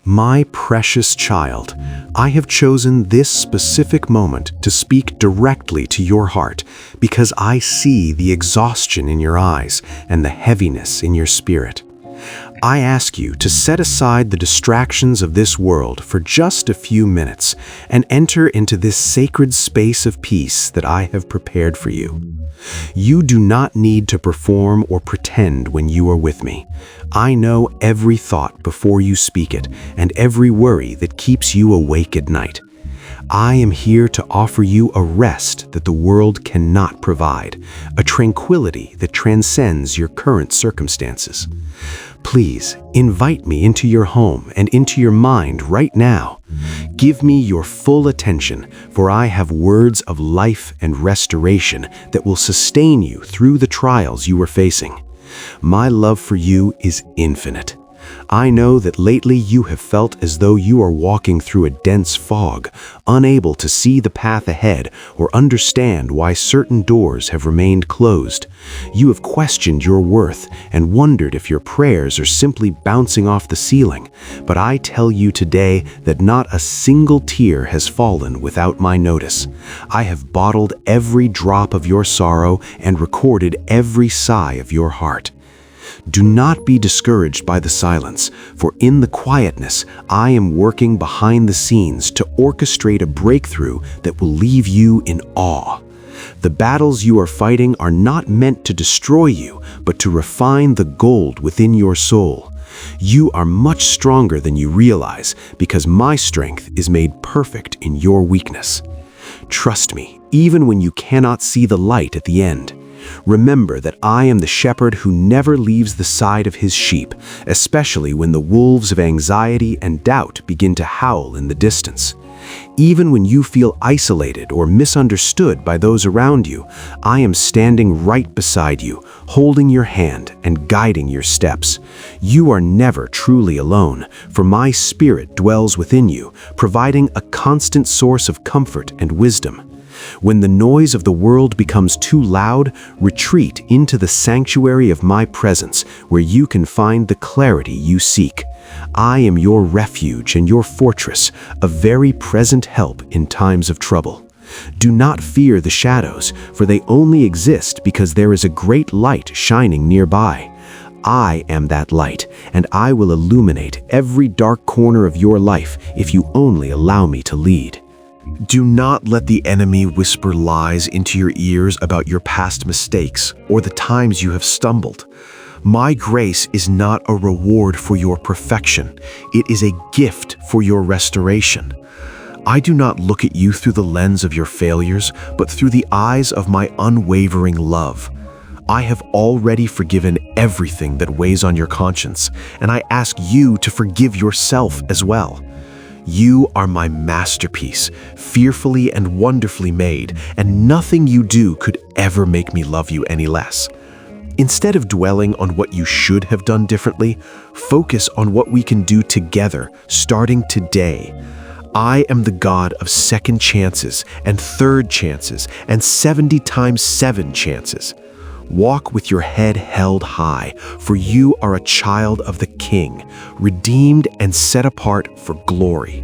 My precious child, I have chosen this specific moment to speak directly to your heart because I see the exhaustion in your eyes and the heaviness in your spirit. I ask you to set aside the distractions of this world for just a few minutes and enter into this sacred space of peace that I have prepared for you. You do not need to perform or pretend when you are with me. I know every thought before you speak it and every worry that keeps you awake at night. I am here to offer you a rest that the world cannot provide, a tranquility that transcends your current circumstances. Please invite me into your home and into your mind right now. Give me your full attention, for I have words of life and restoration that will sustain you through the trials you are facing. My love for you is infinite. I know that lately you have felt as though you are walking through a dense fog, unable to see the path ahead or understand why certain doors have remained closed. You have questioned your worth and wondered if your prayers are simply bouncing off the ceiling. But I tell you today that not a single tear has fallen without my notice. I have bottled every drop of your sorrow and recorded every sigh of your heart. Do not be discouraged by the silence, for in the quietness, I am working behind the scenes to orchestrate a breakthrough that will leave you in awe. The battles you are fighting are not meant to destroy you, but to refine the gold within your soul. You are much stronger than you realize, because my strength is made perfect in your weakness. Trust me, even when you cannot see the light at the end. Remember that I am the shepherd who never leaves the side of his sheep, especially when the wolves of anxiety and doubt begin to howl in the distance. Even when you feel isolated or misunderstood by those around you, I am standing right beside you, holding your hand and guiding your steps. You are never truly alone, for my spirit dwells within you, providing a constant source of comfort and wisdom. When the noise of the world becomes too loud, retreat into the sanctuary of my presence, where you can find the clarity you seek. I am your refuge and your fortress, a very present help in times of trouble. Do not fear the shadows, for they only exist because there is a great light shining nearby. I am that light, and I will illuminate every dark corner of your life if you only allow me to lead. Do not let the enemy whisper lies into your ears about your past mistakes or the times you have stumbled. My grace is not a reward for your perfection. It is a gift for your restoration. I do not look at you through the lens of your failures, but through the eyes of my unwavering love. I have already forgiven everything that weighs on your conscience, and I ask you to forgive yourself as well. You are my masterpiece, fearfully and wonderfully made, and nothing you do could ever make me love you any less. Instead of dwelling on what you should have done differently, focus on what we can do together, starting today. I am the God of second chances and third chances and 70 times 7 chances. Walk with your head held high, for you are a child of the King, redeemed and set apart for glory.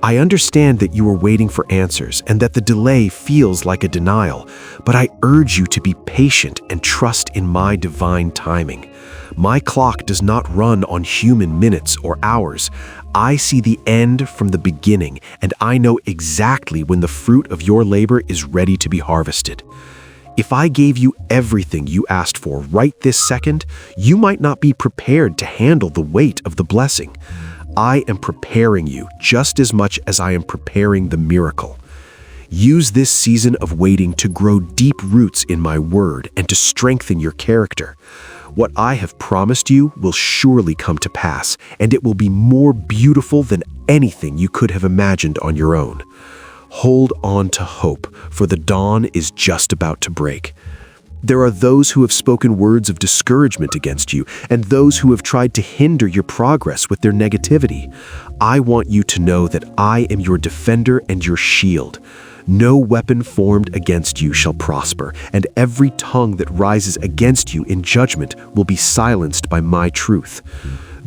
I understand that you are waiting for answers and that the delay feels like a denial, but I urge you to be patient and trust in my divine timing. My clock does not run on human minutes or hours. I see the end from the beginning, and I know exactly when the fruit of your labor is ready to be harvested. If I gave you everything you asked for right this second, you might not be prepared to handle the weight of the blessing. I am preparing you just as much as I am preparing the miracle. Use this season of waiting to grow deep roots in my word and to strengthen your character. What I have promised you will surely come to pass, and it will be more beautiful than anything you could have imagined on your own. Hold on to hope, for the dawn is just about to break. There are those who have spoken words of discouragement against you, and those who have tried to hinder your progress with their negativity. I want you to know that I am your defender and your shield. No weapon formed against you shall prosper, and every tongue that rises against you in judgment will be silenced by my truth.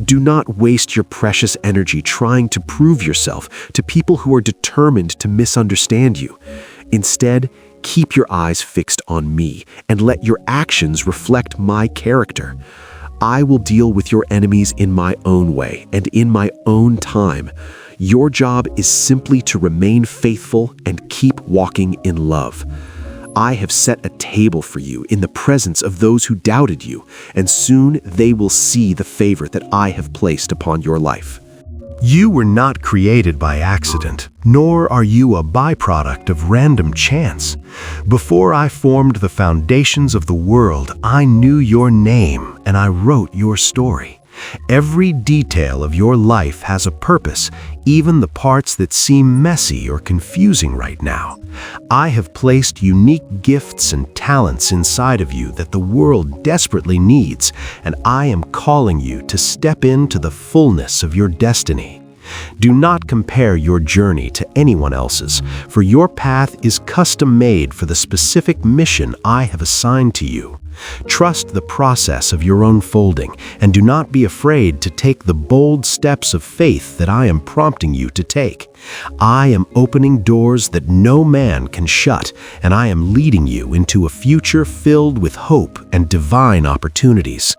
Do not waste your precious energy trying to prove yourself to people who are determined to misunderstand you. Instead, keep your eyes fixed on me and let your actions reflect my character. I will deal with your enemies in my own way and in my own time. Your job is simply to remain faithful and keep walking in love. I have set a table for you in the presence of those who doubted you, and soon they will see the favor that I have placed upon your life. You were not created by accident, nor are you a byproduct of random chance. Before I formed the foundations of the world, I knew your name and I wrote your story. Every detail of your life has a purpose, even the parts that seem messy or confusing right now. I have placed unique gifts and talents inside of you that the world desperately needs, and I am calling you to step into the fullness of your destiny. Do not compare your journey to anyone else's, for your path is custom-made for the specific mission I have assigned to you. Trust the process of your unfolding, and do not be afraid to take the bold steps of faith that I am prompting you to take. I am opening doors that no man can shut, and I am leading you into a future filled with hope and divine opportunities.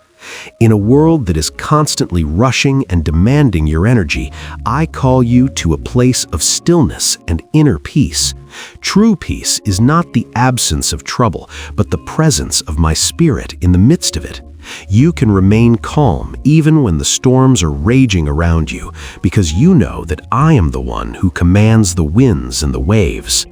In a world that is constantly rushing and demanding your energy, I call you to a place of stillness and inner peace. True peace is not the absence of trouble, but the presence of my spirit in the midst of it. You can remain calm even when the storms are raging around you, because you know that I am the one who commands the winds and the waves.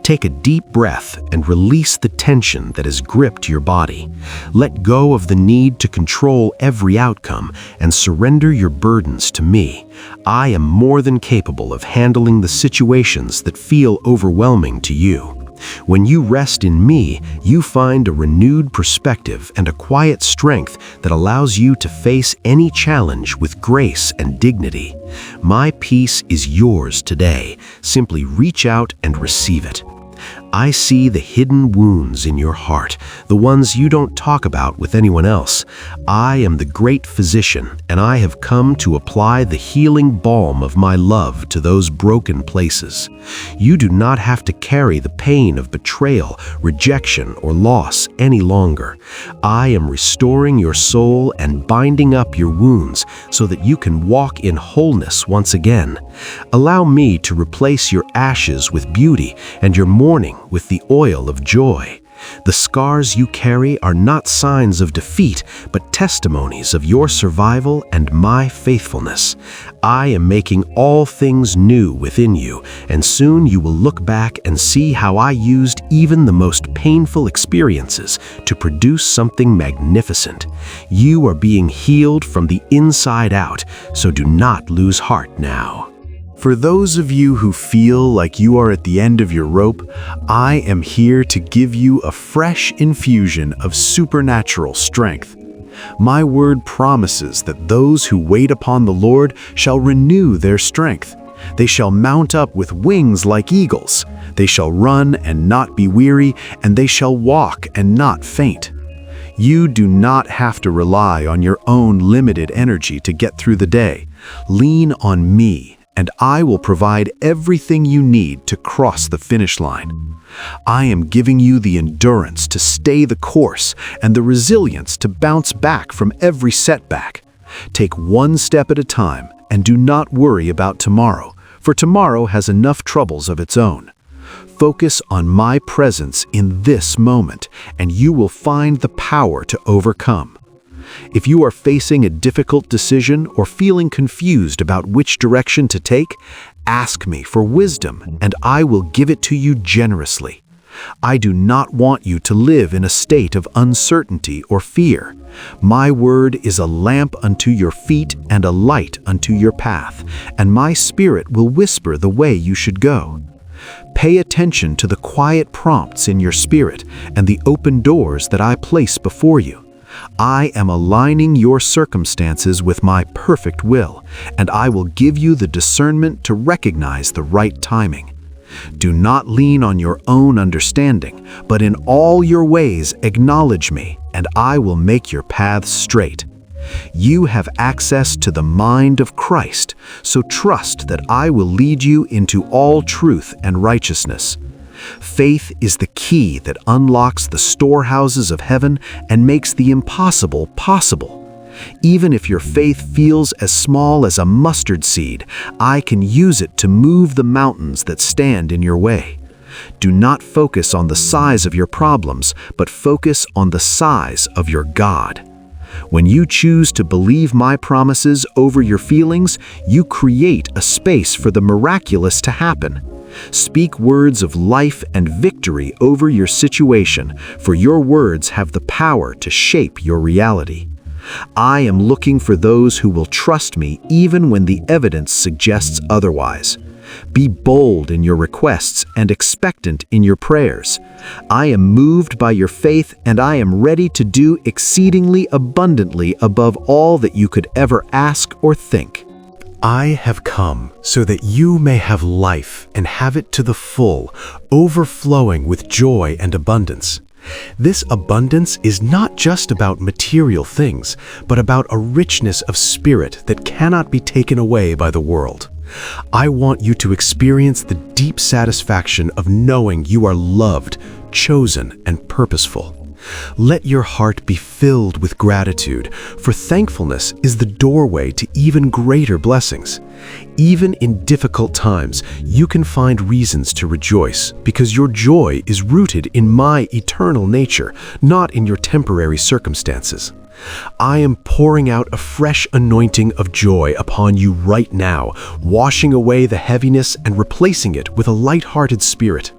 Take a deep breath and release the tension that has gripped your body. Let go of the need to control every outcome and surrender your burdens to me. I am more than capable of handling the situations that feel overwhelming to you. When you rest in me, you find a renewed perspective and a quiet strength that allows you to face any challenge with grace and dignity. My peace is yours today. Simply reach out and receive it. I see the hidden wounds in your heart, the ones you don't talk about with anyone else. I am the great physician, and I have come to apply the healing balm of my love to those broken places. You do not have to carry the pain of betrayal, rejection, or loss any longer. I am restoring your soul and binding up your wounds so that you can walk in wholeness once again. Allow me to replace your ashes with beauty and your mourning with the oil of joy. The scars you carry are not signs of defeat, but testimonies of your survival and my faithfulness. I am making all things new within you, and soon you will look back and see how I used even the most painful experiences to produce something magnificent. You are being healed from the inside out, so do not lose heart now. For those of you who feel like you are at the end of your rope, I am here to give you a fresh infusion of supernatural strength. My word promises that those who wait upon the Lord shall renew their strength. They shall mount up with wings like eagles. They shall run and not be weary, and they shall walk and not faint. You do not have to rely on your own limited energy to get through the day. Lean on me, and I will provide everything you need to cross the finish line. I am giving you the endurance to stay the course and the resilience to bounce back from every setback. Take one step at a time and do not worry about tomorrow, for tomorrow has enough troubles of its own. Focus on my presence in this moment, and you will find the power to overcome. If you are facing a difficult decision or feeling confused about which direction to take, ask me for wisdom, and I will give it to you generously. I do not want you to live in a state of uncertainty or fear. My word is a lamp unto your feet and a light unto your path, and my spirit will whisper the way you should go. Pay attention to the quiet prompts in your spirit and the open doors that I place before you. I am aligning your circumstances with my perfect will, and I will give you the discernment to recognize the right timing. Do not lean on your own understanding, but in all your ways acknowledge me, and I will make your paths straight. You have access to the mind of Christ, so trust that I will lead you into all truth and righteousness. Faith is the key that unlocks the storehouses of heaven and makes the impossible possible. Even if your faith feels as small as a mustard seed, I can use it to move the mountains that stand in your way. Do not focus on the size of your problems, but focus on the size of your God. When you choose to believe my promises over your feelings, you create a space for the miraculous to happen. Speak words of life and victory over your situation, for your words have the power to shape your reality. I am looking for those who will trust me even when the evidence suggests otherwise. Be bold in your requests and expectant in your prayers. I am moved by your faith, and I am ready to do exceedingly abundantly above all that you could ever ask or think. I have come so that you may have life and have it to the full, overflowing with joy and abundance. This abundance is not just about material things, but about a richness of spirit that cannot be taken away by the world. I want you to experience the deep satisfaction of knowing you are loved, chosen, and purposeful. Let your heart be filled with gratitude, for thankfulness is the doorway to even greater blessings. Even in difficult times, you can find reasons to rejoice because your joy is rooted in my eternal nature, not in your temporary circumstances. I am pouring out a fresh anointing of joy upon you right now, washing away the heaviness and replacing it with a light-hearted spirit.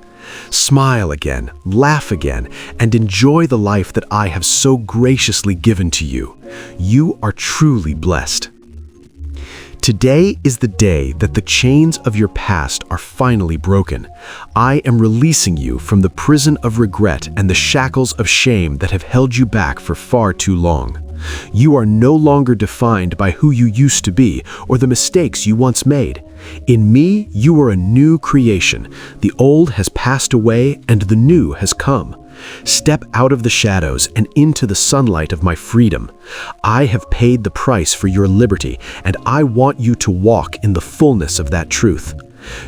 Smile again, laugh again, and enjoy the life that I have so graciously given to you. You are truly blessed. Today is the day that the chains of your past are finally broken. I am releasing you from the prison of regret and the shackles of shame that have held you back for far too long. You are no longer defined by who you used to be or the mistakes you once made. In me, you are a new creation. The old has passed away and the new has come. Step out of the shadows and into the sunlight of my freedom. I have paid the price for your liberty, and I want you to walk in the fullness of that truth.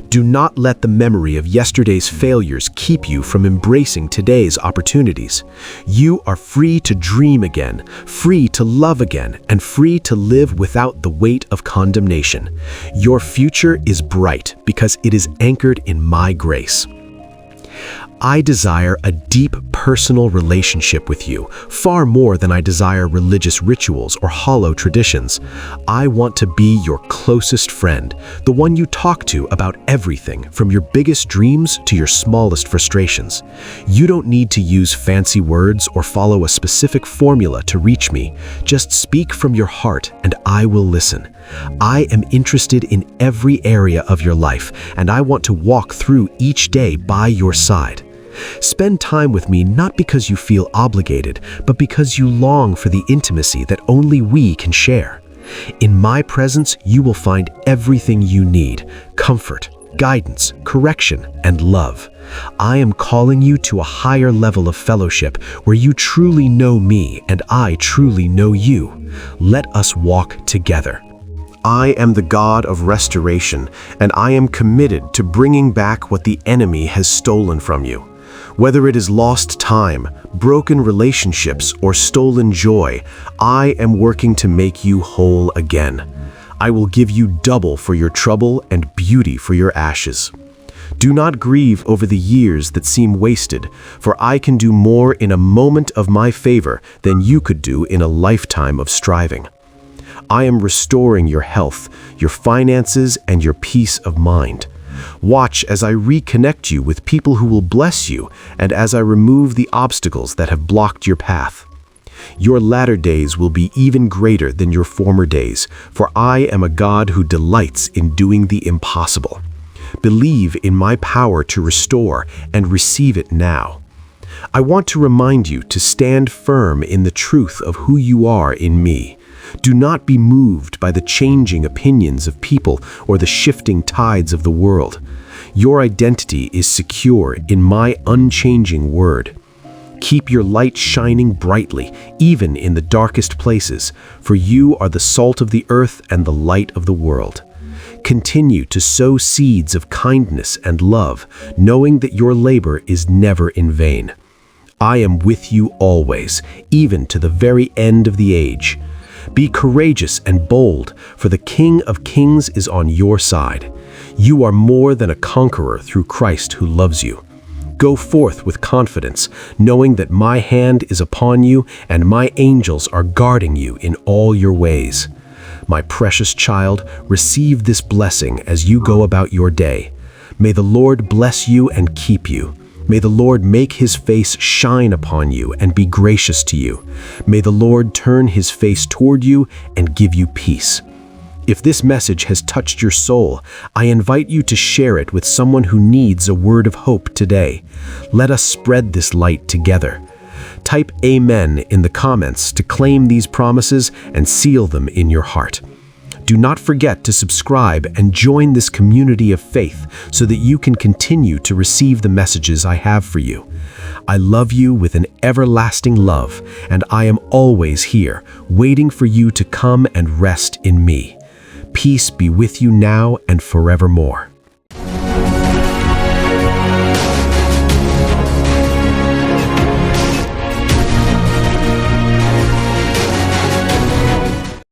Do not let the memory of yesterday's failures keep you from embracing today's opportunities. You are free to dream again, free to love again, and free to live without the weight of condemnation. Your future is bright because it is anchored in my grace. I desire a deep personal relationship with you, far more than I desire religious rituals or hollow traditions. I want to be your closest friend, the one you talk to about everything, from your biggest dreams to your smallest frustrations. You don't need to use fancy words or follow a specific formula to reach me. Just speak from your heart and I will listen. I am interested in every area of your life, and I want to walk through each day by your side. Spend time with me not because you feel obligated, but because you long for the intimacy that only we can share. In my presence, you will find everything you need: comfort, guidance, correction, and love. I am calling you to a higher level of fellowship where you truly know me and I truly know you. Let us walk together. I am the God of restoration, and I am committed to bringing back what the enemy has stolen from you. Whether it is lost time, broken relationships, or stolen joy, I am working to make you whole again. I will give you double for your trouble and beauty for your ashes. Do not grieve over the years that seem wasted, for I can do more in a moment of my favor than you could do in a lifetime of striving. I am restoring your health, your finances, and your peace of mind. Watch as I reconnect you with people who will bless you and as I remove the obstacles that have blocked your path. Your latter days will be even greater than your former days, for I am a God who delights in doing the impossible. Believe in my power to restore and receive it now. I want to remind you to stand firm in the truth of who you are in me. Do not be moved by the changing opinions of people or the shifting tides of the world. Your identity is secure in my unchanging word. Keep your light shining brightly, even in the darkest places, for you are the salt of the earth and the light of the world. Continue to sow seeds of kindness and love, knowing that your labor is never in vain. I am with you always, even to the very end of the age. Be courageous and bold, for the King of Kings is on your side. You are more than a conqueror through Christ who loves you. Go forth with confidence, knowing that my hand is upon you and my angels are guarding you in all your ways. My precious child, receive this blessing as you go about your day. May the Lord bless you and keep you. May the Lord make his face shine upon you and be gracious to you. May the Lord turn his face toward you and give you peace. If this message has touched your soul, I invite you to share it with someone who needs a word of hope today. Let us spread this light together. Type Amen in the comments to claim these promises and seal them in your heart. Do not forget to subscribe and join this community of faith so that you can continue to receive the messages I have for you. I love you with an everlasting love, and I am always here, waiting for you to come and rest in me. Peace be with you now and forevermore.